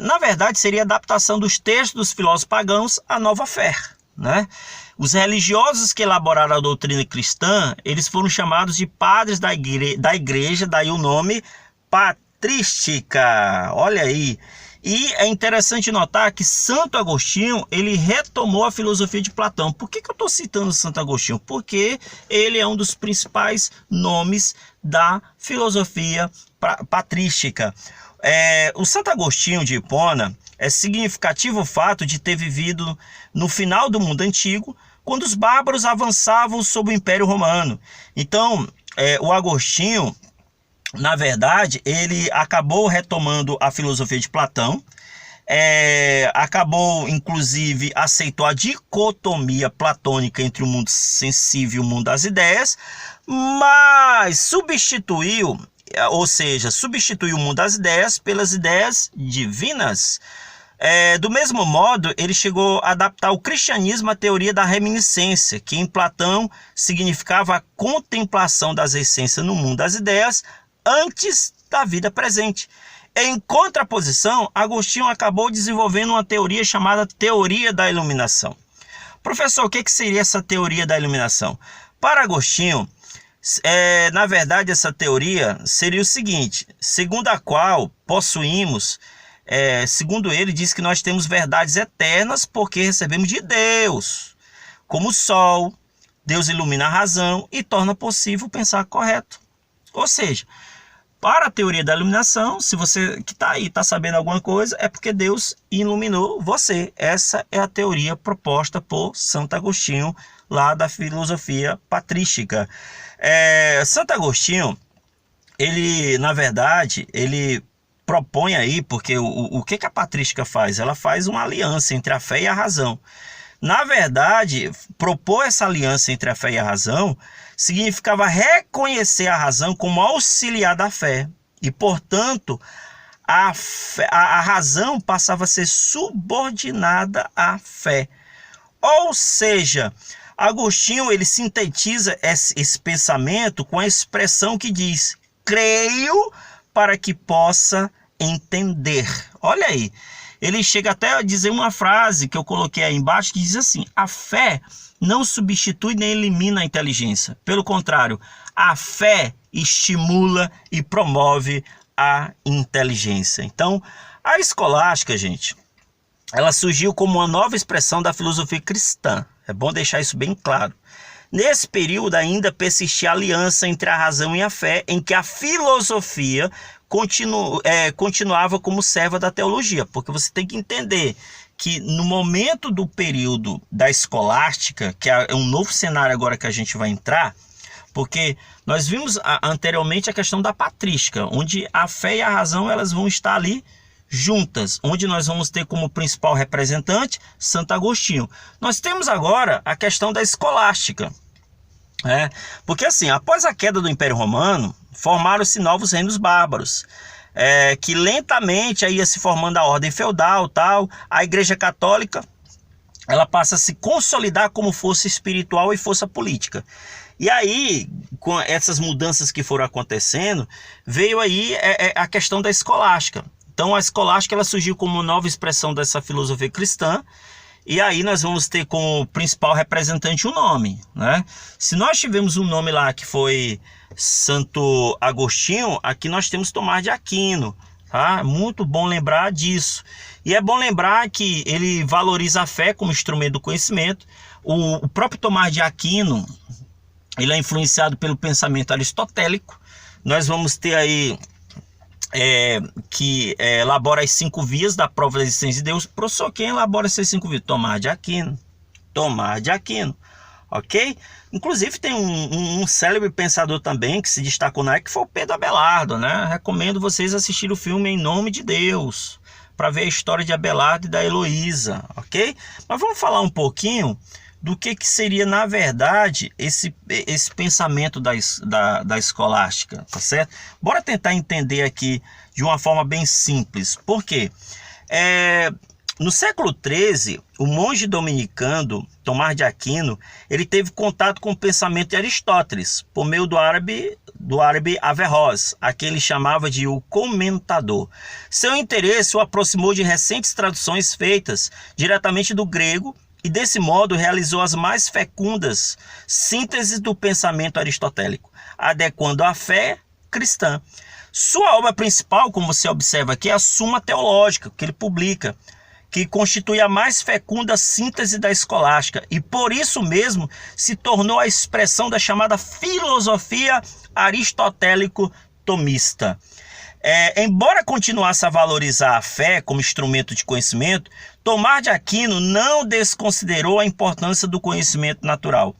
Na verdade seria a adaptação dos textos dos filósofos pagãos à nova fé, né? Os religiosos que elaboraram a doutrina cristã, eles foram chamados de padres da igreja, daí o nome patrística. Olha aí. E é interessante notar que Santo Agostinho, ele retomou a filosofia de Platão. Por que eu estou citando Santo Agostinho? Porque ele é um dos principais nomes da filosofia patrística. O Santo Agostinho de Hipona é significativo o fato de ter vivido no final do mundo antigo, quando os bárbaros avançavam sobre o Império Romano. Então, o Agostinho, na verdade, ele acabou retomando a filosofia de Platão, acabou, inclusive, aceitou a dicotomia platônica entre o mundo sensível e o mundo das ideias, mas substituiu o mundo das ideias pelas ideias divinas. Do mesmo modo, ele chegou a adaptar o cristianismo à teoria da reminiscência, que em Platão significava a contemplação das essências no mundo das ideias antes da vida presente. Em contraposição, Agostinho acabou desenvolvendo uma teoria chamada teoria da iluminação. Professor, o que seria essa teoria da iluminação? Para Agostinho, na verdade, essa teoria seria o seguinte: segundo a qual possuímos, segundo ele, diz que nós temos verdades eternas porque recebemos de Deus. Como o sol, Deus ilumina a razão e torna possível pensar correto. Ou seja, para a teoria da iluminação, se você que está aí está sabendo alguma coisa, é porque Deus iluminou você. Essa é a teoria proposta por Santo Agostinho, lá da filosofia patrística. Santo Agostinho, ele, na verdade, ele propõe aí, porque o que a patrística faz? Ela faz uma aliança entre a fé e a razão. Na verdade, propor essa aliança entre a fé e a razão significava reconhecer a razão como auxiliar da fé. E, portanto, a razão passava a ser subordinada à fé. Ou seja, Agostinho ele sintetiza esse pensamento com a expressão que diz: creio para que possa entender. Olha aí. Ele chega até a dizer uma frase que eu coloquei aí embaixo, que diz assim: a fé não substitui nem elimina a inteligência. Pelo contrário, a fé estimula e promove a inteligência. Então, a escolástica, gente, ela surgiu como uma nova expressão da filosofia cristã. É bom deixar isso bem claro. Nesse período ainda persistia a aliança entre a razão e a fé, em que a filosofia continuava como serva da teologia, porque você tem que entender que no momento do período da escolástica, que é um novo cenário agora que a gente vai entrar, porque nós vimos anteriormente a questão da patrística, onde a fé e a razão elas vão estar ali juntas, onde nós vamos ter como principal representante Santo Agostinho. Nós temos agora a questão da escolástica, porque assim, após a queda do Império Romano, formaram-se novos reinos bárbaros, que lentamente ia se formando a ordem feudal, tal. A Igreja Católica ela passa a se consolidar como força espiritual e força política. E aí, com essas mudanças que foram acontecendo, veio aí a questão da escolástica. Então a escolástica ela surgiu como nova expressão dessa filosofia cristã, e aí nós vamos ter como principal representante um nome, né? Se nós tivemos um nome lá que foi Santo Agostinho, aqui nós temos Tomás de Aquino, tá? Muito bom lembrar disso. E é bom lembrar que ele valoriza a fé como instrumento do conhecimento. O próprio Tomás de Aquino, ele é influenciado pelo pensamento aristotélico. Nós vamos ter aí que elabora as 5 vias da prova da existência de Deus. Professor, quem elabora essas 5 vias? Tomás de Aquino. Tomás de Aquino, ok? Inclusive tem um célebre pensador também que se destacou na época, que foi o Pedro Abelardo, né? Recomendo vocês assistirem o filme Em Nome de Deus, para ver a história de Abelardo e da Heloísa, ok? Mas vamos falar um pouquinho do que seria, na verdade, esse pensamento da escolástica, tá certo? Bora tentar entender aqui de uma forma bem simples. Por quê? No século XIII, o monge dominicano Tomás de Aquino, ele teve contato com o pensamento de Aristóteles, por meio do árabe Averroes, a quem ele chamava de o comentador. Seu interesse o aproximou de recentes traduções feitas diretamente do grego, e desse modo realizou as mais fecundas sínteses do pensamento aristotélico, adequando a fé cristã. Sua obra principal, como você observa aqui, é a Suma Teológica, que ele publica, que constitui a mais fecunda síntese da escolástica, e por isso mesmo se tornou a expressão da chamada filosofia aristotélico-tomista. Embora continuasse a valorizar a fé como instrumento de conhecimento, Tomás de Aquino não desconsiderou a importância do conhecimento natural.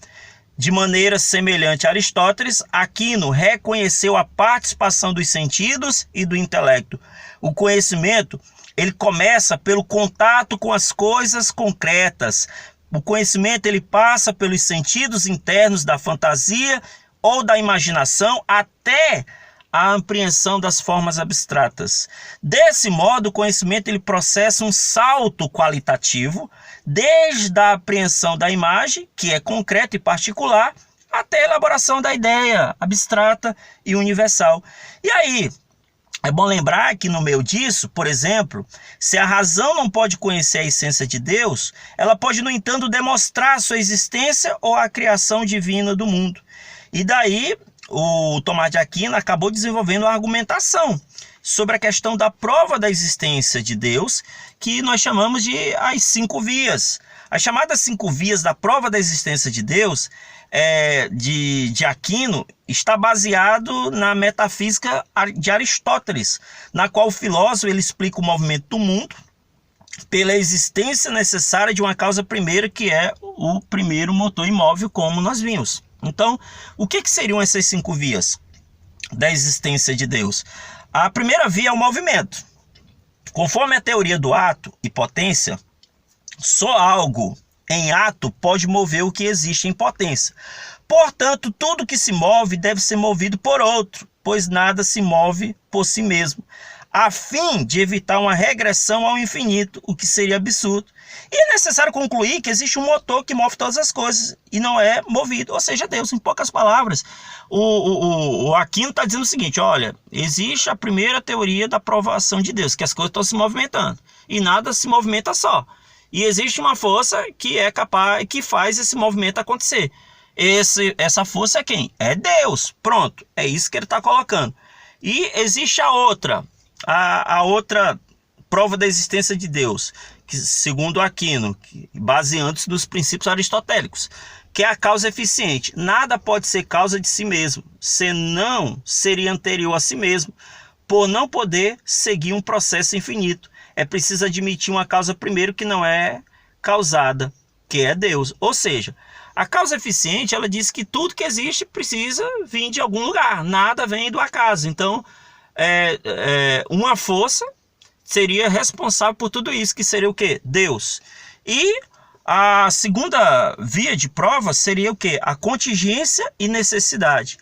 De maneira semelhante a Aristóteles, Aquino reconheceu a participação dos sentidos e do intelecto. O conhecimento ele começa pelo contato com as coisas concretas. O conhecimento ele passa pelos sentidos internos da fantasia ou da imaginação até a apreensão das formas abstratas. Desse modo, o conhecimento ele processa um salto qualitativo, desde a apreensão da imagem, que é concreta e particular, até a elaboração da ideia abstrata e universal. E aí, é bom lembrar que no meio disso, por exemplo, se a razão não pode conhecer a essência de Deus, ela pode, no entanto, demonstrar a sua existência ou a criação divina do mundo. E daí, o Tomás de Aquino acabou desenvolvendo uma argumentação sobre a questão da prova da existência de Deus, que nós chamamos de as 5 vias. As chamadas 5 vias da prova da existência de Deus, de Aquino, está baseado na metafísica de Aristóteles, na qual o filósofo ele explica o movimento do mundo pela existência necessária de uma causa primeira, que é o primeiro motor imóvel, como nós vimos. Então, o que seriam essas 5 vias da existência de Deus? A primeira via é o movimento. Conforme a teoria do ato e potência, só algo em ato pode mover o que existe em potência. Portanto, tudo que se move deve ser movido por outro, pois nada se move por si mesmo, a fim de evitar uma regressão ao infinito, o que seria absurdo. E é necessário concluir que existe um motor que move todas as coisas e não é movido, ou seja, Deus. Em poucas palavras, o Aquino está dizendo o seguinte: olha, existe a primeira teoria da provação de Deus, que as coisas estão se movimentando e nada se movimenta só. E existe uma força que é capaz, que faz esse movimento acontecer. Essa força é quem? É Deus. Pronto, é isso que ele está colocando. E existe a outra prova da existência de Deus, segundo Aquino, baseando-se nos princípios aristotélicos, que é a causa eficiente. Nada pode ser causa de si mesmo, senão seria anterior a si mesmo, por não poder seguir um processo infinito. É preciso admitir uma causa primeiro que não é causada, que é Deus. Ou seja, a causa eficiente, ela diz que tudo que existe precisa vir de algum lugar, nada vem do acaso. Então, uma força seria responsável por tudo isso, que seria o quê? Deus. E a segunda via de prova seria o quê? A contingência e necessidade.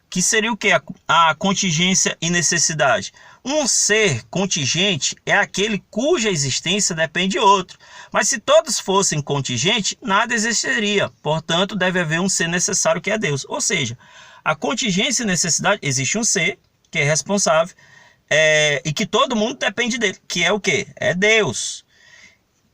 Que seria o quê? A contingência e necessidade. Um ser contingente é aquele cuja existência depende de outro. Mas se todos fossem contingentes, nada existiria. Portanto, deve haver um ser necessário, que é Deus. Ou seja, a contingência e necessidade, existe um ser que é responsável e que todo mundo depende dele, que é o quê? É Deus.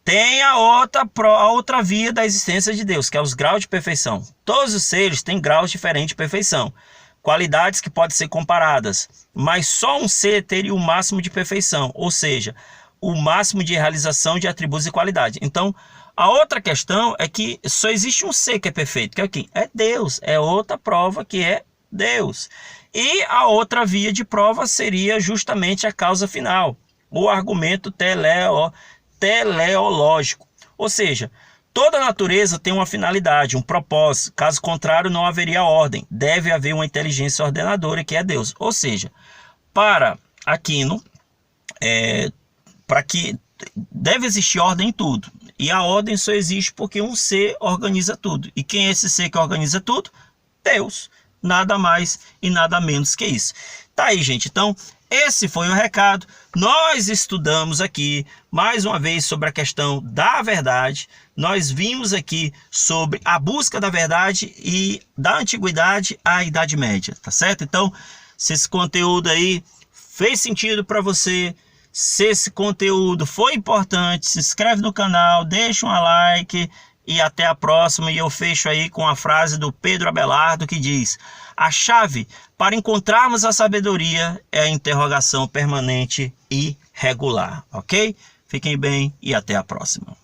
Tem a outra via da existência de Deus, que é os graus de perfeição. Todos os seres têm graus diferentes de perfeição, qualidades que podem ser comparadas, mas só um ser teria o máximo de perfeição, ou seja, o máximo de realização de atributos e qualidade. Então, a outra questão é que só existe um ser que é perfeito, que é o quê? É Deus. É outra prova, que é Deus. E a outra via de prova seria justamente a causa final, o argumento teleológico. Ou seja, toda natureza tem uma finalidade, um propósito. Caso contrário, não haveria ordem. Deve haver uma inteligência ordenadora, que é Deus. Ou seja, para Aquino, para que deve existir ordem em tudo. E a ordem só existe porque um ser organiza tudo. E quem é esse ser que organiza tudo? Deus. Nada mais e nada menos que isso. Tá aí, gente. Então, esse foi o recado. Nós estudamos aqui, mais uma vez, sobre a questão da verdade. Nós vimos aqui sobre a busca da verdade e da antiguidade à Idade Média, tá certo? Então, se esse conteúdo aí fez sentido para você, se esse conteúdo foi importante, se inscreve no canal, deixa um like e até a próxima. E eu fecho aí com a frase do Pedro Abelardo, que diz: a chave para encontrarmos a sabedoria é a interrogação permanente e regular, ok? Fiquem bem e até a próxima.